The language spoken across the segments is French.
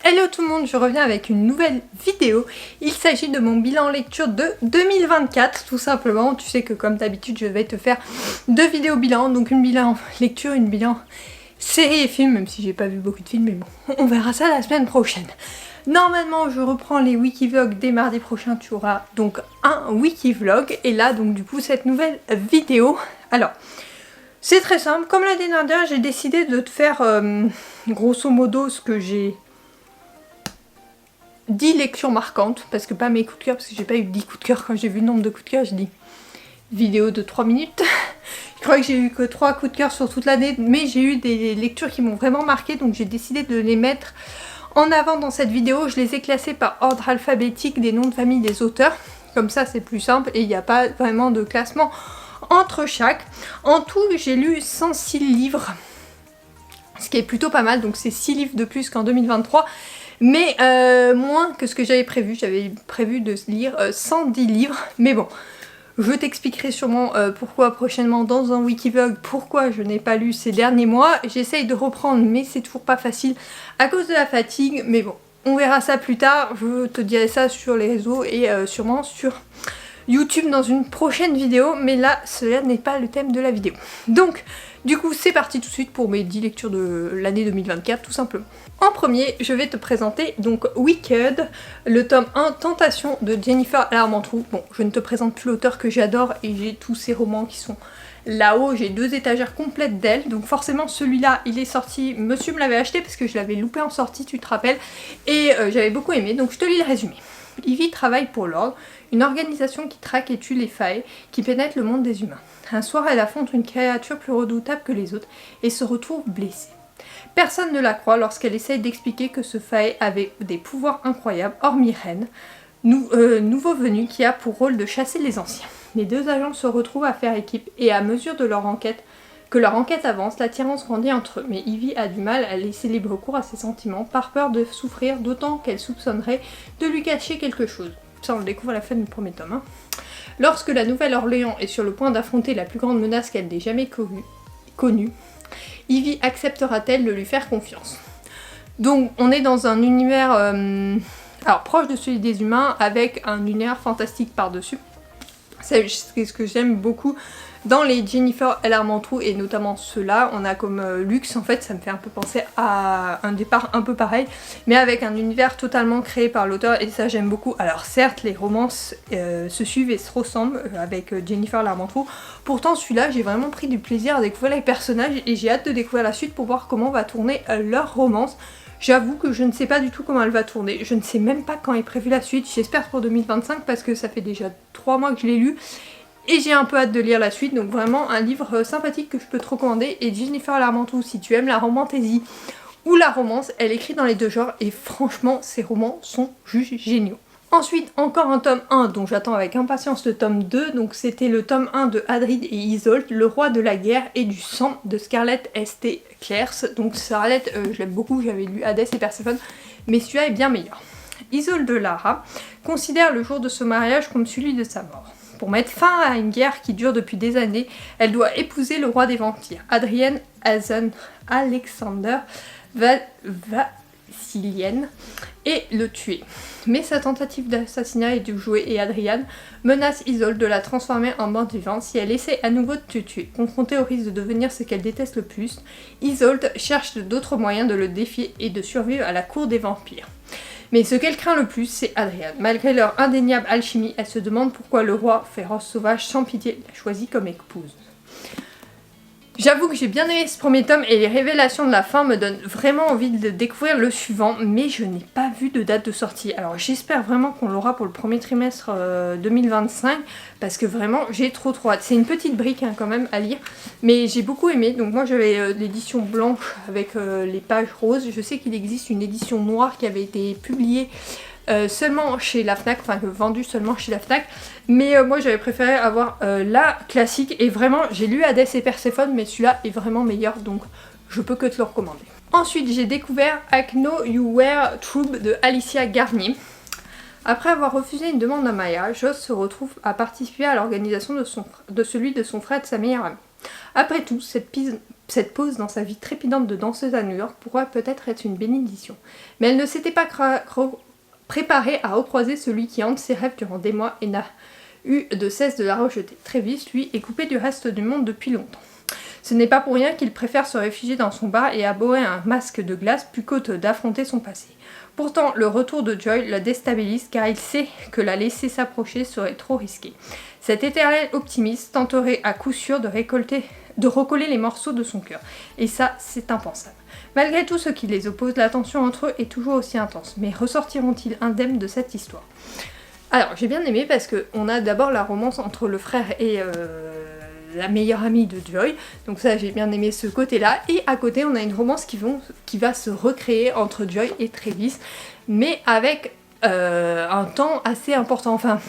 Hello tout le monde, je reviens avec une nouvelle vidéo. Il s'agit de mon bilan lecture de 2024, tout simplement. Tu sais que comme d'habitude, je vais te faire deux vidéos bilan. Donc une bilan lecture, une bilan série et film, même si j'ai pas vu beaucoup de films, mais bon, on verra ça la semaine prochaine. Normalement, je reprends les wikivlogs dès mardi prochain, tu auras donc un wikivlog. Et là, donc du coup, cette nouvelle vidéo. Alors, c'est très simple. Comme l'année dernière, j'ai décidé de te faire grosso modo ce que j'ai 10 lectures marquantes, parce que pas mes coups de cœur, parce que j'ai pas eu 10 coups de cœur. Quand j'ai vu le nombre de coups de cœur, j'ai dit vidéo de 3 minutes. Je crois que j'ai eu que 3 coups de cœur sur toute l'année, mais j'ai eu des lectures qui m'ont vraiment marqué, donc j'ai décidé de les mettre en avant dans cette vidéo. Je les ai classées par ordre alphabétique des noms de famille des auteurs, comme ça c'est plus simple et il n'y a pas vraiment de classement entre chaque. En tout, j'ai lu 106 livres, ce qui est plutôt pas mal, donc c'est 6 livres de plus qu'en 2023. Mais moins que ce que j'avais prévu. J'avais prévu de lire 110 livres. Mais bon, je t'expliquerai sûrement pourquoi prochainement dans un wikivlog, pourquoi je n'ai pas lu ces derniers mois. J'essaye de reprendre, mais c'est toujours pas facile à cause de la fatigue. Mais bon, on verra ça plus tard. Je te dirai ça sur les réseaux et sûrement sur YouTube dans une prochaine vidéo. Mais là, cela n'est pas le thème de la vidéo. Donc, du coup, c'est parti tout de suite pour mes 10 lectures de l'année 2024, tout simplement. En premier, je vais te présenter donc Wicked, le tome 1, Tentation de Jennifer Larmentrout. Bon, je ne te présente plus l'auteur que j'adore et j'ai tous ces romans qui sont là-haut. J'ai 2 étagères complètes d'elle, donc forcément celui-là, il est sorti, monsieur me l'avait acheté parce que je l'avais loupé en sortie, tu te rappelles, et j'avais beaucoup aimé, donc je te lis le résumé. Ivy travaille pour l'Ordre, une organisation qui traque et tue les failles qui pénètrent le monde des humains. Un soir, elle affronte une créature plus redoutable que les autres et se retrouve blessée. Personne ne la croit lorsqu'elle essaye d'expliquer que ce faille avait des pouvoirs incroyables, hormis Ren, nouveau venu qui a pour rôle de chasser les anciens. Les 2 agents se retrouvent à faire équipe et à mesure de leur enquête avance, l'attirance grandit entre eux, mais Ivy a du mal à laisser libre cours à ses sentiments par peur de souffrir, d'autant qu'elle soupçonnerait de lui cacher quelque chose. Ça on le découvre à la fin du premier tome. Lorsque la Nouvelle-Orléans est sur le point d'affronter la plus grande menace qu'elle n'ait jamais connue, Ivy acceptera-t-elle de lui faire confiance? Donc on est dans un univers alors proche de celui des humains avec un univers fantastique par-dessus. C'est ce que j'aime beaucoup dans les Jennifer Larmentrout et notamment ceux-là. On a comme Luxe, en fait ça me fait un peu penser à un départ un peu pareil, mais avec un univers totalement créé par l'auteur et ça j'aime beaucoup. Alors certes les romances se suivent et se ressemblent avec Jennifer Larmentrout, pourtant celui-là j'ai vraiment pris du plaisir à découvrir les personnages et j'ai hâte de découvrir la suite pour voir comment va tourner leur romance. J'avoue que je ne sais pas du tout comment elle va tourner, je ne sais même pas quand est prévue la suite, j'espère pour 2025 parce que ça fait déjà 3 mois que je l'ai lu et j'ai un peu hâte de lire la suite, donc vraiment un livre sympathique que je peux te recommander. Et Jennifer Larmentrout, si tu aimes la romantasy ou la romance, elle écrit dans les 2 genres et franchement ses romans sont juste géniaux. Ensuite, encore un tome 1 dont j'attends avec impatience le tome 2, donc c'était le tome 1 de Adrid et Isolde, le roi de la guerre et du sang de Scarlett St. Clairs. Donc Scarlett, je l'aime beaucoup, j'avais lu Hadès et Perséphone, mais celui-là est bien meilleur. Isolde Lara considère le jour de ce mariage comme celui de sa mort. Pour mettre fin à une guerre qui dure depuis des années, elle doit épouser le roi des vampires, Adrien Alexander Vassilienne, et le tuer. Mais sa tentative d'assassinat est déjouée et Adrian menace Isolde de la transformer en morte vivante si elle essaie à nouveau de te tuer. Confrontée au risque de devenir ce qu'elle déteste le plus, Isolde cherche d'autres moyens de le défier et de survivre à la cour des vampires. Mais ce qu'elle craint le plus, c'est Adrian. Malgré leur indéniable alchimie, elle se demande pourquoi le roi, féroce sauvage sans pitié, l'a choisie comme épouse. J'avoue que j'ai bien aimé ce premier tome et les révélations de la fin me donnent vraiment envie de découvrir le suivant, mais je n'ai pas vu de date de sortie. Alors j'espère vraiment qu'on l'aura pour le premier trimestre 2025, parce que vraiment j'ai trop hâte. C'est une petite brique hein, quand même à lire, mais j'ai beaucoup aimé. Donc moi j'avais l'édition blanche avec les pages roses. Je sais qu'il existe une édition noire qui avait été publiée seulement chez la Fnac, enfin vendue seulement chez la Fnac, mais moi j'avais préféré avoir la classique et vraiment j'ai lu Hadès et Perséphone mais celui-là est vraiment meilleur donc je peux que te le recommander. Ensuite j'ai découvert I Know You Were True de Alicia Garnier. Après avoir refusé une demande en mariage, Joss se retrouve à participer à l'organisation de celui de son frère et de sa meilleure amie. Après tout, cette cette pause dans sa vie trépidante de danseuse à New York pourrait peut-être être une bénédiction. Mais elle ne s'était pas préparée à recroiser celui qui hante ses rêves durant des mois et n'a eu de cesse de la rejeter. Travis, lui, est coupé du reste du monde depuis longtemps. Ce n'est pas pour rien qu'il préfère se réfugier dans son bar et aborer un masque de glace plutôt que d'affronter son passé. Pourtant, le retour de Joy la déstabilise car il sait que la laisser s'approcher serait trop risqué. Cet éternel optimiste tenterait à coup sûr de recoller les morceaux de son cœur. Et ça, c'est impensable. Malgré tout ce qui les oppose, la tension entre eux est toujours aussi intense. Mais ressortiront-ils indemnes de cette histoire ? Alors, j'ai bien aimé parce qu'on a d'abord la romance entre le frère et la meilleure amie de Joy. Donc ça, j'ai bien aimé ce côté-là. Et à côté, on a une romance qui va se recréer entre Joy et Travis. Mais avec un temps assez important. Enfin,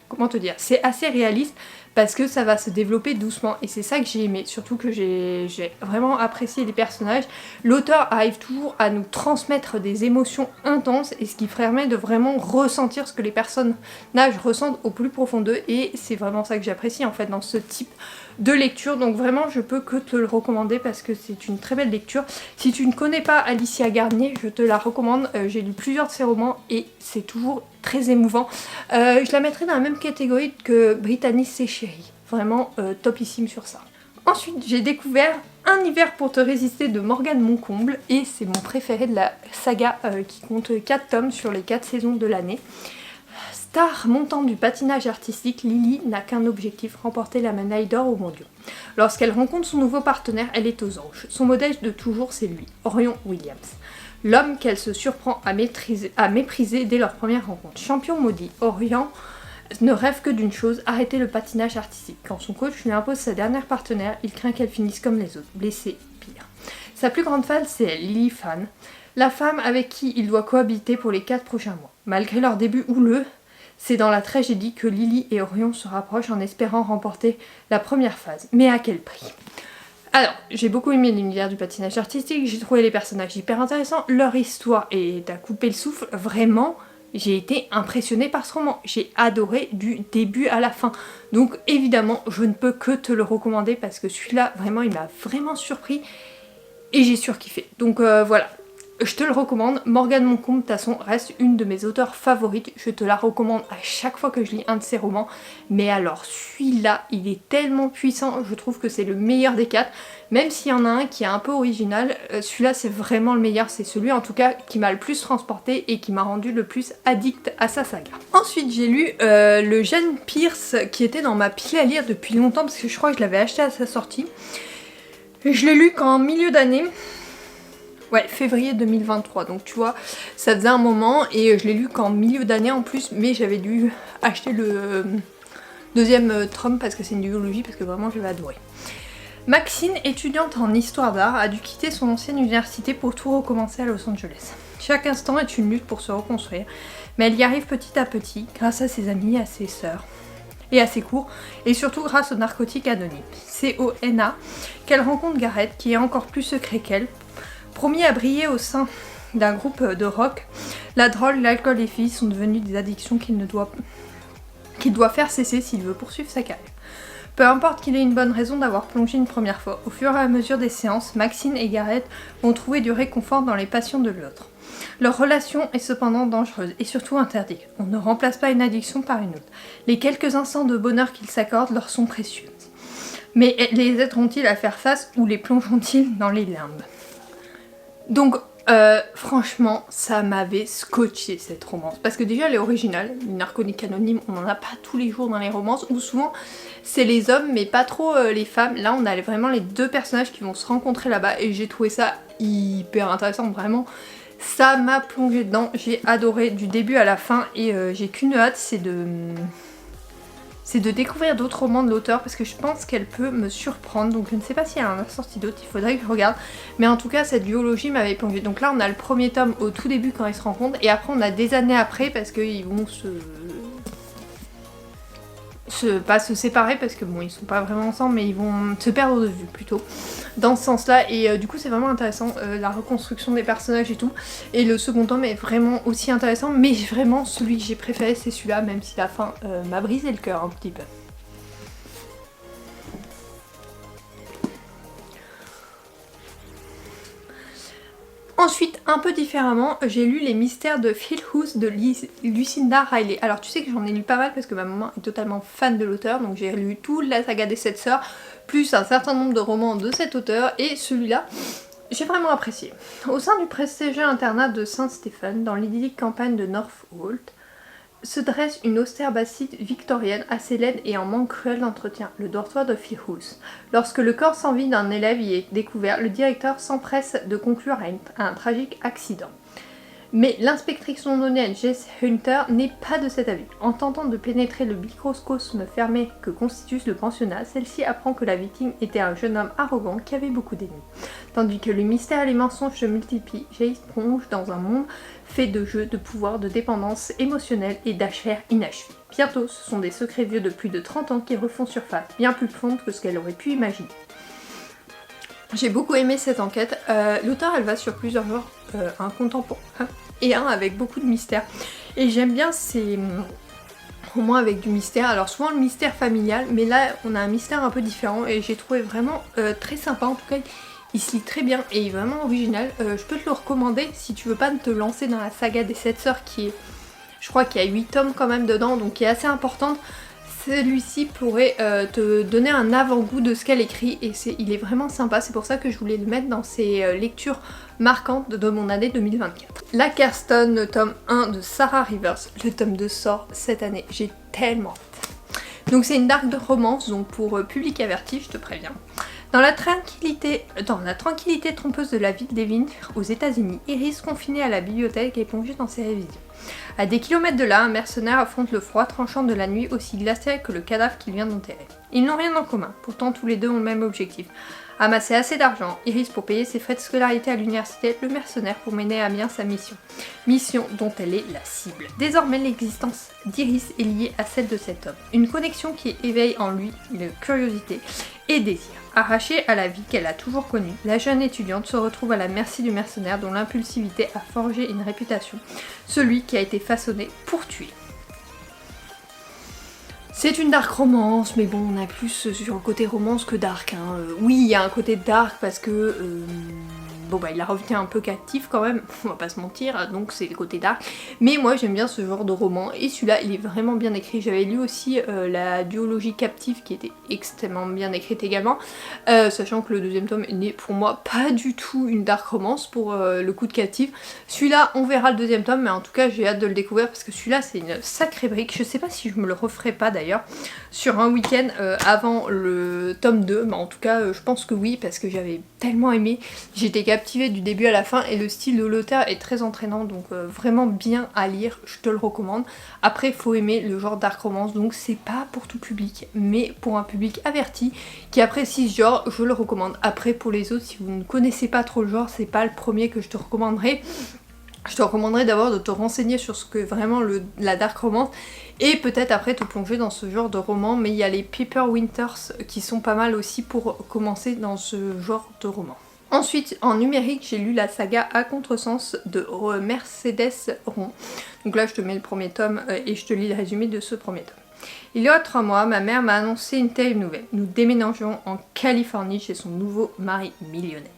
comment te dire ? C'est assez réaliste parce que ça va se développer doucement. Et c'est ça que j'ai aimé. Surtout que j'ai vraiment apprécié les personnages. L'auteur arrive toujours à nous transmettre des émotions intenses et ce qui permet de vraiment ressentir ce que les personnages ressentent au plus profond d'eux. Et c'est vraiment ça que j'apprécie en fait dans ce type de lecture. Donc vraiment, je peux que te le recommander parce que c'est une très belle lecture. Si tu ne connais pas Alicia Garnier, je te la recommande. J'ai lu plusieurs de ses romans et c'est toujours très émouvant. Je la mettrai dans la même catégorie que Brittany C'est Chérie. Vraiment topissime sur ça. Ensuite, j'ai découvert Un hiver pour te résister de Morgane Moncomble et c'est mon préféré de la saga qui compte 4 tomes sur les 4 saisons de l'année. Star montante du patinage artistique, Lily n'a qu'un objectif, remporter la médaille d'or aux mondiaux. Lorsqu'elle rencontre son nouveau partenaire, elle est aux anges. Son modèle de toujours, c'est lui, Orion Williams. L'homme qu'elle se surprend à mépriser dès leur première rencontre. Champion maudit, Orion ne rêve que d'une chose, arrêter le patinage artistique. Quand son coach lui impose sa dernière partenaire, il craint qu'elle finisse comme les autres, blessée, pire. Sa plus grande fan, c'est elle, Lily Fan, la femme avec qui il doit cohabiter pour les 4 prochains mois. Malgré leur début houleux, c'est dans la tragédie que Lily et Orion se rapprochent en espérant remporter la première phase. Mais à quel prix ? Alors, j'ai beaucoup aimé l'univers du patinage artistique, j'ai trouvé les personnages hyper intéressants, leur histoire est à couper le souffle, vraiment, j'ai été impressionnée par ce roman, j'ai adoré du début à la fin. Donc évidemment, je ne peux que te le recommander parce que celui-là, vraiment, il m'a vraiment surpris et j'ai surkiffé. Donc voilà. Je te le recommande, Morgane Moncomble, de toute façon, reste une de mes auteurs favorites. Je te la recommande à chaque fois que je lis un de ses romans. Mais alors, celui-là, il est tellement puissant, je trouve que c'est le meilleur des 4. Même s'il y en a un qui est un peu original, celui-là, c'est vraiment le meilleur. C'est celui, en tout cas, qui m'a le plus transporté et qui m'a rendu le plus addict à sa saga. Ensuite, j'ai lu le Jane Pierce, qui était dans ma pile à lire depuis longtemps, parce que je crois que je l'avais acheté à sa sortie. Je l'ai lu qu'en milieu d'année. Ouais, février 2023, donc tu vois, ça faisait un moment et je l'ai lu qu'en milieu d'année en plus, mais j'avais dû acheter le deuxième tome parce que c'est une duologie, parce que vraiment j'avais adoré. Maxine, étudiante en histoire d'art, a dû quitter son ancienne université pour tout recommencer à Los Angeles. Chaque instant est une lutte pour se reconstruire, mais elle y arrive petit à petit grâce à ses amis, à ses sœurs et à ses cours, et surtout grâce aux narcotiques anonymes. C'est au NA qu'elle rencontre Garrett, qui est encore plus secret qu'elle. Promis à briller au sein d'un groupe de rock, la drogue, l'alcool et les filles sont devenus des addictions qu'il doit faire cesser s'il veut poursuivre sa carrière. Peu importe qu'il ait une bonne raison d'avoir plongé une première fois, au fur et à mesure des séances, Maxine et Garrett vont trouver du réconfort dans les passions de l'autre. Leur relation est cependant dangereuse et surtout interdite. On ne remplace pas une addiction par une autre. Les quelques instants de bonheur qu'ils s'accordent leur sont précieux. Mais les aideront-ils à faire face ou les plongeront-ils dans les limbes ? Donc franchement, ça m'avait scotché cette romance. Parce que déjà elle est originale, les narcotiques anonymes, on n'en a pas tous les jours dans les romances, où souvent c'est les hommes mais pas trop les femmes. Là on a vraiment les deux personnages qui vont se rencontrer là-bas et j'ai trouvé ça hyper intéressant, vraiment. Ça m'a plongé dedans, j'ai adoré du début à la fin et j'ai qu'une hâte, c'est de découvrir d'autres romans de l'auteur parce que je pense qu'elle peut me surprendre. Donc je ne sais pas si elle en a sorti d'autres, il faudrait que je regarde. Mais en tout cas cette duologie m'avait plongé. Donc là on a le premier tome au tout début quand ils se rencontrent et après on a des années après parce qu'ils vont pas se séparer parce que bon ils sont pas vraiment ensemble mais ils vont se perdre de vue plutôt dans ce sens là et du coup c'est vraiment intéressant la reconstruction des personnages et tout et le second tome est vraiment aussi intéressant mais vraiment celui que j'ai préféré c'est celui-là même si la fin m'a brisé le cœur un petit peu. Ensuite, un peu différemment, j'ai lu Les Mystères de Phil House de Lucinda Riley. Alors tu sais que j'en ai lu pas mal parce que ma maman est totalement fan de l'auteur, donc j'ai lu toute la saga des 7 sœurs, plus un certain nombre de romans de cet auteur, et celui-là, j'ai vraiment apprécié. Au sein du prestigieux internat de Saint-Stephen, dans l'idyllique campagne de Northolt, se dresse une austère bastide victorienne assez laide et en manque cruel d'entretien, le dortoir de Phil House. Lorsque le corps sans vie d'un élève y est découvert, le directeur s'empresse de conclure à un tragique accident. Mais l'inspectrice londonienne Jess Hunter n'est pas de cet avis. En tentant de pénétrer le microcosme fermé que constitue le pensionnat, celle-ci apprend que la victime était un jeune homme arrogant qui avait beaucoup d'ennemis. Tandis que le mystère et les mensonges se multiplient, Jess plonge dans un monde fait de jeux, de pouvoir, de dépendance émotionnelle et d'affaires inachevées. Bientôt, ce sont des secrets vieux de plus de 30 ans qui refont surface, bien plus profondes que ce qu'elle aurait pu imaginer. J'ai beaucoup aimé cette enquête. L'auteur, elle va sur plusieurs genres, un contemporain et un avec beaucoup de mystère. Et j'aime bien ces romans avec du mystère. Alors souvent le mystère familial, mais là on a un mystère un peu différent et j'ai trouvé vraiment très sympa. En tout cas, il se lit très bien et il est vraiment original. Je peux te le recommander si tu veux pas te lancer dans la saga des 7 sœurs qui est... Je crois qu'il y a 8 tomes quand même dedans, donc qui est assez importante. Celui-ci pourrait te donner un avant-goût de ce qu'elle écrit et il est vraiment sympa, c'est pour ça que je voulais le mettre dans ces lectures marquantes de mon année 2024. La Kerston, le tome 1 de Sarah Rivers, le tome 2 sort cette année, j'ai tellement hâte. Donc c'est une dark romance, donc pour public averti, je te préviens. Dans la tranquillité trompeuse de la ville d'Evin aux États-Unis, Iris, confinée à la bibliothèque, est plongée dans ses révisions. À des kilomètres de là, un mercenaire affronte le froid tranchant de la nuit aussi glacé que le cadavre qu'il vient d'enterrer. Ils n'ont rien en commun, pourtant tous les deux ont le même objectif. Amasser assez d'argent, Iris pour payer ses frais de scolarité à l'université, le mercenaire pour mener à bien sa mission. Mission dont elle est la cible. Désormais, l'existence d'Iris est liée à celle de cet homme. Une connexion qui éveille en lui une curiosité et désir. Arrachée à la vie qu'elle a toujours connue, la jeune étudiante se retrouve à la merci du mercenaire dont l'impulsivité a forgé une réputation, celui qui a été façonné pour tuer. C'est une dark romance, mais bon, on a plus sur le côté romance que dark. Hein. Oui, il y a un côté dark parce que... bon bah il la retient un peu captif quand même, on va pas se mentir, donc c'est le côté dark. Mais moi j'aime bien ce genre de roman et celui-là il est vraiment bien écrit. J'avais lu aussi la duologie captive qui était extrêmement bien écrite également, sachant que le deuxième tome n'est pour moi pas du tout une dark romance pour le coup de captive. Celui-là on verra le deuxième tome, mais en tout cas j'ai hâte de le découvrir parce que celui-là c'est une sacrée brique. Je sais pas si je me le referai pas d'ailleurs sur un week-end avant le tome 2, mais en tout cas je pense que oui parce que j'avais tellement aimé, j'étais captivée du début à la fin et le style de l'auteur est très entraînant, donc vraiment bien à lire, je te le recommande. Après il faut aimer le genre dark romance, donc c'est pas pour tout public, mais pour un public averti qui apprécie ce genre, je le recommande. Après pour les autres, si vous ne connaissez pas trop le genre, c'est pas le premier que je te recommanderais. Je te recommanderais d'abord de te renseigner sur ce que vraiment la dark romance et peut-être après te plonger dans ce genre de roman, mais il y a les Piper Winters qui sont pas mal aussi pour commencer dans ce genre de roman. Ensuite, en numérique, j'ai lu la saga À contresens de Mercedes Ron. Donc là, je te mets le premier tome et je te lis le résumé de ce premier tome. Il y a 3 mois, ma mère m'a annoncé une terrible nouvelle. Nous déménageons en Californie chez son nouveau mari millionnaire.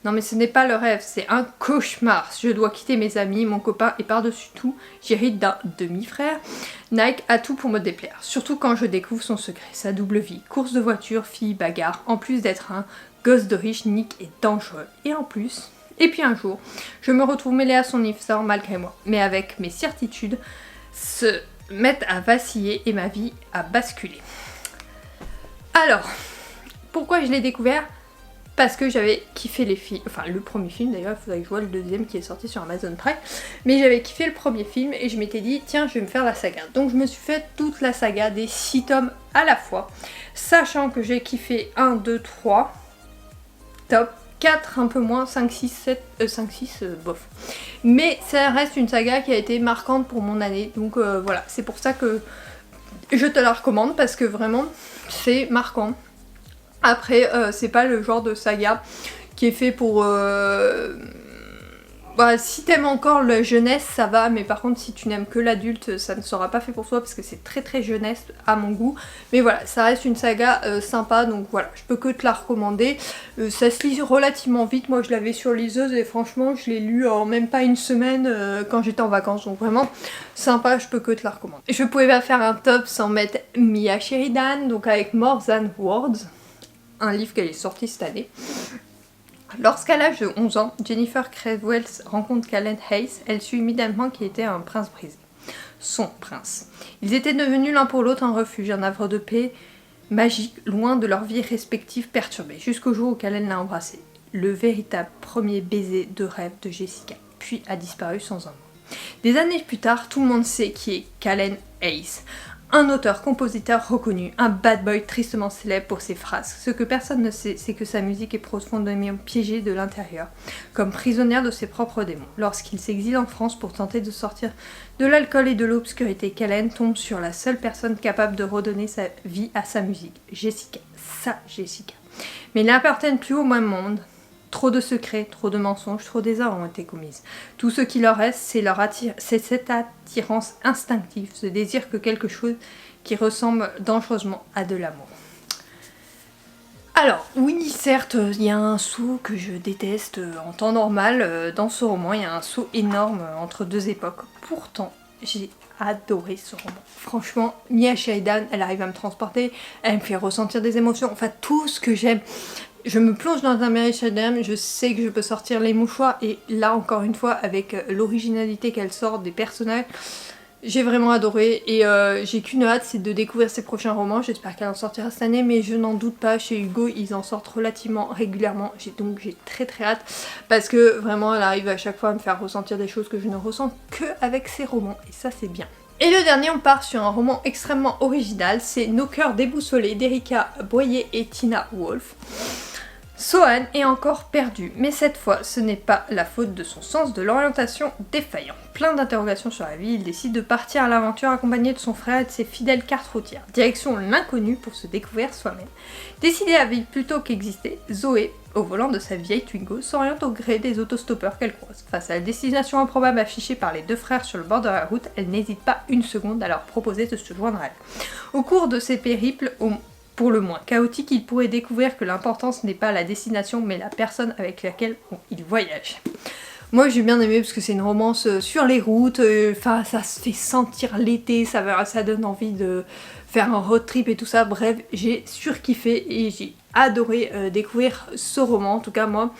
Non mais ce n'est pas le rêve, c'est un cauchemar. Je dois quitter mes amis, mon copain et par-dessus tout, j'hérite d'un demi-frère. Nike a tout pour me déplaire, surtout quand je découvre son secret, sa double vie. Course de voiture, fille, bagarre, en plus d'être un gosse de riche, Nick est dangereux. Et en plus... Et puis un jour, je me retrouve mêlée à son histoire malgré moi. Mais avec mes certitudes se mettent à vaciller et ma vie à basculer. Alors, pourquoi je l'ai découvert ? Parce que j'avais kiffé les films, enfin le premier film d'ailleurs, il faudrait que je vois le deuxième qui est sorti sur Amazon Prime, mais j'avais kiffé le premier film et je m'étais dit tiens je vais me faire la saga. Donc je me suis fait toute la saga des 6 tomes à la fois, sachant que j'ai kiffé 1, 2, 3, top, 4 un peu moins, 5, 6, 7, 5, 6, bof. Mais ça reste une saga qui a été marquante pour mon année, donc voilà, c'est pour ça que je te la recommande parce que vraiment c'est marquant. Après, c'est pas le genre de saga qui est fait pour Bah, si t'aimes encore la jeunesse, ça va, mais par contre, si tu n'aimes que l'adulte, ça ne sera pas fait pour toi parce que c'est très très jeunesse à mon goût. Mais voilà, ça reste une saga sympa, donc voilà, je peux que te la recommander. Ça se lit relativement vite, moi je l'avais sur liseuse et franchement, je l'ai lu en même pas une semaine quand j'étais en vacances, donc vraiment sympa, je peux que te la recommander. Je pouvais pas faire un top sans mettre Mia Sheridan, donc avec More Than Words, un livre qu'elle est sorti cette année. Lorsqu'à l'âge de 11 ans, Jennifer Cradwell rencontre Callen Hayes, elle suit immédiatement qu'il était un prince brisé. Son prince. Ils étaient devenus l'un pour l'autre un refuge, un havre de paix magique, loin de leur vie respective perturbée, jusqu'au jour où Callen l'a embrassé. Le véritable premier baiser de rêve de Jessica, puis a disparu sans un mot. Des années plus tard, tout le monde sait qui est Callen Hayes. Un auteur-compositeur reconnu, un bad boy tristement célèbre pour ses phrases. Ce que personne ne sait, c'est que sa musique est profondément piégée de l'intérieur, comme prisonnière de ses propres démons. Lorsqu'il s'exile en France pour tenter de sortir de l'alcool et de l'obscurité, Callen tombe sur la seule personne capable de redonner sa vie à sa musique, Jessica. Sa Jessica. Mais ils n'appartiennent plus au même monde. Trop de secrets, trop de mensonges, trop d'erreurs ont été commises. Tout ce qui leur reste, c'est cette attirance instinctive, ce désir que quelque chose qui ressemble dangereusement à de l'amour. Alors, oui, certes, il y a un saut que je déteste en temps normal. Dans ce roman, il y a un saut énorme entre deux époques. Pourtant, j'ai adoré ce roman. Franchement, Mia Sheridan, elle arrive à me transporter, elle me fait ressentir des émotions, enfin tout ce que j'aime. Je me plonge dans un Mia Sheridan, je sais que je peux sortir les mouchoirs et là encore une fois avec l'originalité qu'elle sort des personnages, j'ai vraiment adoré et j'ai qu'une hâte, c'est de découvrir ses prochains romans. J'espère qu'elle en sortira cette année, mais je n'en doute pas, chez Hugo ils en sortent relativement régulièrement, donc j'ai très très hâte parce que vraiment elle arrive à chaque fois à me faire ressentir des choses que je ne ressens que avec ses romans et ça c'est bien. Et le dernier, on part sur un roman extrêmement original, c'est Nos cœurs déboussolés d'Erika Boyer et Tina Wolf. Sohan est encore perdu, mais cette fois ce n'est pas la faute de son sens de l'orientation défaillant. Plein d'interrogations sur la vie, il décide de partir à l'aventure accompagné de son frère et de ses fidèles cartes routières. Direction l'inconnu pour se découvrir soi-même. Décidée à vivre plutôt qu'exister, Zoé, au volant de sa vieille Twingo, s'oriente au gré des autostoppeurs qu'elle croise. Face à la destination improbable affichée par les deux frères sur le bord de la route, elle n'hésite pas une seconde à leur proposer de se joindre à elle. Au cours de ces périples, pour le moins chaotique, il pourrait découvrir que l'important ce n'est pas la destination mais la personne avec laquelle il voyage. Moi j'ai bien aimé parce que c'est une romance sur les routes, enfin ça se fait sentir l'été, ça donne envie de faire un road trip et tout ça, bref j'ai surkiffé et j'ai adoré découvrir ce roman, en tout cas moi.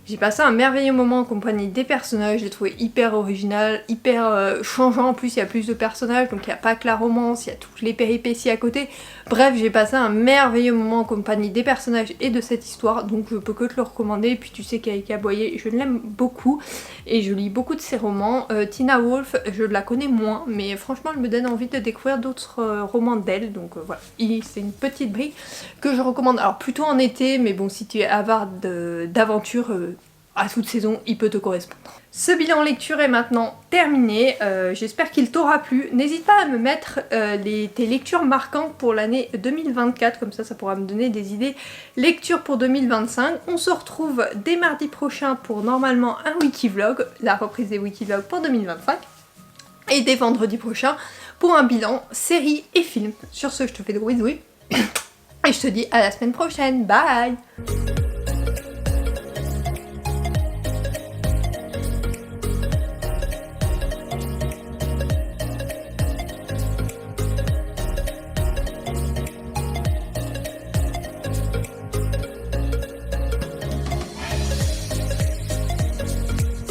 J'ai passé un merveilleux moment en compagnie des personnages, je l'ai trouvé hyper original, hyper changeant, en plus il y a plus de personnages, donc il n'y a pas que la romance, il y a toutes les péripéties à côté. Bref, j'ai passé un merveilleux moment en compagnie des personnages et de cette histoire, donc je peux que te le recommander. Et puis tu sais qu'Erika Boyer, je l'aime beaucoup, et je lis beaucoup de ses romans. Tina Wolf, je la connais moins, mais franchement elle me donne envie de découvrir d'autres romans d'elle, donc voilà. C'est une petite brique que je recommande, alors plutôt en été, mais bon si tu es avare d'aventure, à toute saison, il peut te correspondre. Ce bilan lecture est maintenant terminé, j'espère qu'il t'aura plu. N'hésite pas à me mettre tes lectures marquantes pour l'année 2024, comme ça pourra me donner des idées lecture pour 2025. On se retrouve dès mardi prochain pour normalement un wikivlog, la reprise des wikivlogs pour 2025, et dès vendredi prochain pour un bilan série et film. Sur ce, je te fais de gros bisous et je te dis à la semaine prochaine, bye.